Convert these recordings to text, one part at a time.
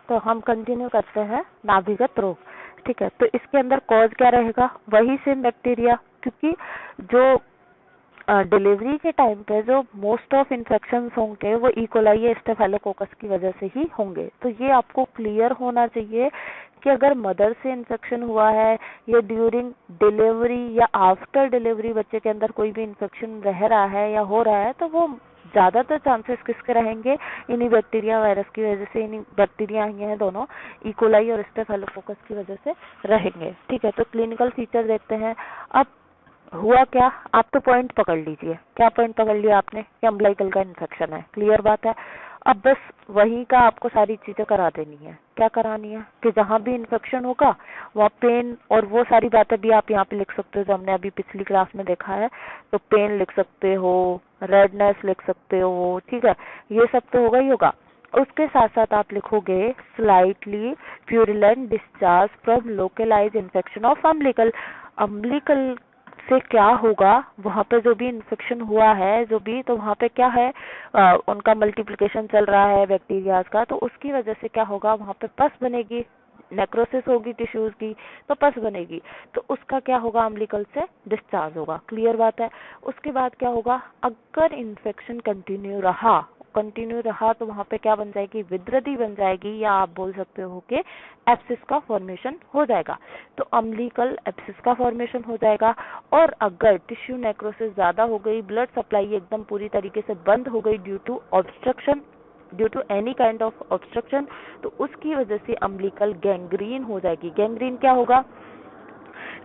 तो हम कंटिन्यू करते हैं नाभिगत रोग। ठीक है, तो इसके अंदर कॉज क्या रहेगा, वही सेम बैक्टीरिया, क्योंकि जो डिलीवरी के टाइम पे जो मोस्ट ऑफ इन्फेक्शंस होंगे वो इकोलाई या स्टेफाइलोकोकस की वजह से ही होंगे। तो ये आपको क्लियर होना चाहिए कि अगर मदर से इन्फेक्शन हुआ है या ड्यूरिंग डिलीवरी या आफ्टर डिलीवरी बच्चे के अंदर कोई भी इन्फेक्शन रह रहा है या हो रहा है, तो वो ज्यादातर चांसेस किसके रहेंगे, इन्हीं बैक्टीरिया वायरस की वजह से, इन्हीं बैक्टीरिया ही हैं दोनों, इकोलाई और स्टेफाइलोकोकस की वजह से रहेंगे। ठीक है, तो क्लिनिकल फीचर देखते हैं। अब हुआ क्या, आप तो पॉइंट पकड़ लीजिए। क्या पॉइंट पकड़ लिया आपने कि अम्बिलिकल का इन्फेक्शन है, क्लियर बात है। अब बस वहीं का आपको सारी चीजें करा देनी है। क्या करानी है कि जहां भी इन्फेक्शन होगा वहाँ पेन और वो सारी बातें भी आप यहाँ पे लिख सकते हो जो हमने अभी पिछली क्लास में देखा है। तो पेन लिख सकते हो, रेडनेस लिख सकते हो, ठीक है, ये सब तो होगा ही होगा। उसके साथ साथ आप लिखोगे slightly purulent discharge from localise infection of umbilical. Umbilical से क्या होगा, वहां पे जो भी इन्फेक्शन हुआ है जो भी, तो वहां पे क्या है, उनका मल्टीप्लिकेशन चल रहा है बैक्टीरियाज का, तो उसकी वजह से क्या होगा, वहां पे पस बनेगी, नेक्रोसिस होगी टिश्यूज की, तो पस बनेगी, तो उसका क्या होगा, अम्बिलिकल से डिस्चार्ज होगा, क्लियर बात है। उसके बाद क्या होगा, अगर इन्फेक्शन कंटिन्यू रहा तो वहां पे क्या बन जाएगी, विद्रदी बन जाएगी, या आप बोल सकते हो कि एब्सिस का फॉर्मेशन हो जाएगा। तो अम्बिलिकल एब्सिस का फॉर्मेशन हो जाएगा। और अगर टिश्यू नेक्रोसिस ज्यादा हो गई, ब्लड सप्लाई एकदम पूरी तरीके से बंद हो गई due to obstruction, due to any kind of obstruction, तो उसकी वजह से अम्बिलिकल गैंग्रीन हो जाएगी। गैंग्रीन क्या होगा,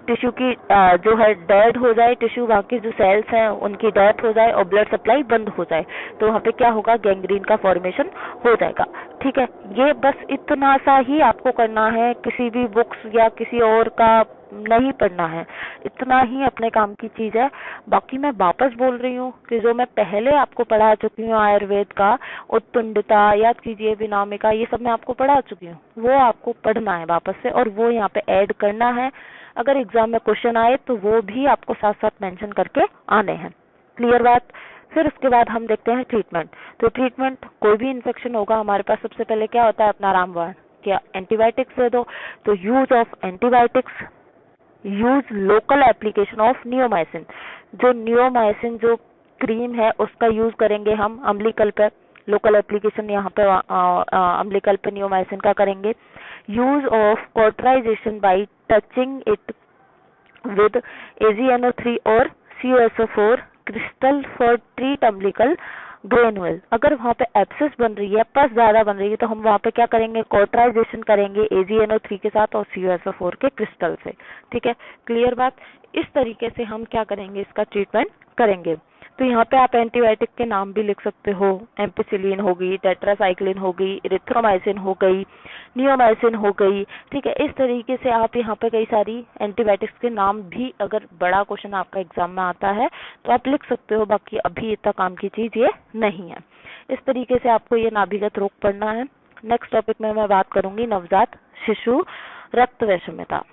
टिश्यू की जो है डेड हो जाए, टिश्यू वहाँ के जो सेल्स हैं उनकी डेथ हो जाए और ब्लड सप्लाई बंद हो जाए, तो वहाँ पे क्या होगा, गैंग्रीन का फॉर्मेशन हो जाएगा। ठीक है, ये बस इतना सा ही आपको करना है, किसी भी बुक्स या किसी और का नहीं पढ़ना है, इतना ही अपने काम की चीज है। बाकी मैं वापस बोल रही हूँ कि जो मैं पहले आपको पढ़ा चुकी हूँ आयुर्वेद का, उत्तुंडता, याद कीजिए, विनामिका, ये सब मैं आपको पढ़ा चुकी हूँ, वो आपको पढ़ना है वापस से और वो यहाँ पे ऐड करना है। अगर एग्जाम में क्वेश्चन आए तो वो भी आपको साथ साथ मेंशन करके आने हैं, क्लियर बात। फिर उसके बाद हम देखते हैं ट्रीटमेंट। तो ट्रीटमेंट, कोई भी इन्फेक्शन होगा हमारे पास सबसे पहले क्या होता है, अपना रामबाण, क्या एंटीबायोटिक्स दे दो। तो use of antibiotics, use local application of neomycin, जो नियोमाइसिन जो क्रीम है उसका यूज करेंगे हम अम्बिलिकल पे, लोकल एप्लीकेशन यहाँ पे अम्बिलिकल पे नियोमाइसिन का करेंगे। Use of cauterization by touching it with AgNO3 और CuSO4 crystal for treat umbilical granule. अगर वहाँ पे एब्सेस बन रही है, पस ज्यादा बन रही है, तो हम वहाँ पे क्या करेंगे, कॉटराइजेशन करेंगे AgNO3 के साथ और CuSO4 के क्रिस्टल से। ठीक है, क्लियर बात। इस तरीके से हम क्या करेंगे, इसका ट्रीटमेंट करेंगे। तो यहाँ पे आप एंटीबायोटिक के नाम भी लिख सकते हो, एम्पिसिलिन हो गई, टेट्रासाइक्लिन हो गई, इरिथ्रोमाइसिन हो गई, नियोमाइसिन हो गई। ठीक है, इस तरीके से आप यहाँ पे कई सारी एंटीबायोटिक्स के नाम भी, अगर बड़ा क्वेश्चन आपका एग्जाम में आता है तो आप लिख सकते हो। बाकी अभी इतना काम की चीज ये नहीं है। इस तरीके से आपको ये नाभिगत रोग पढ़ना है। नेक्स्ट टॉपिक में मैं बात करूंगी नवजात शिशु रक्त वैषम्यता।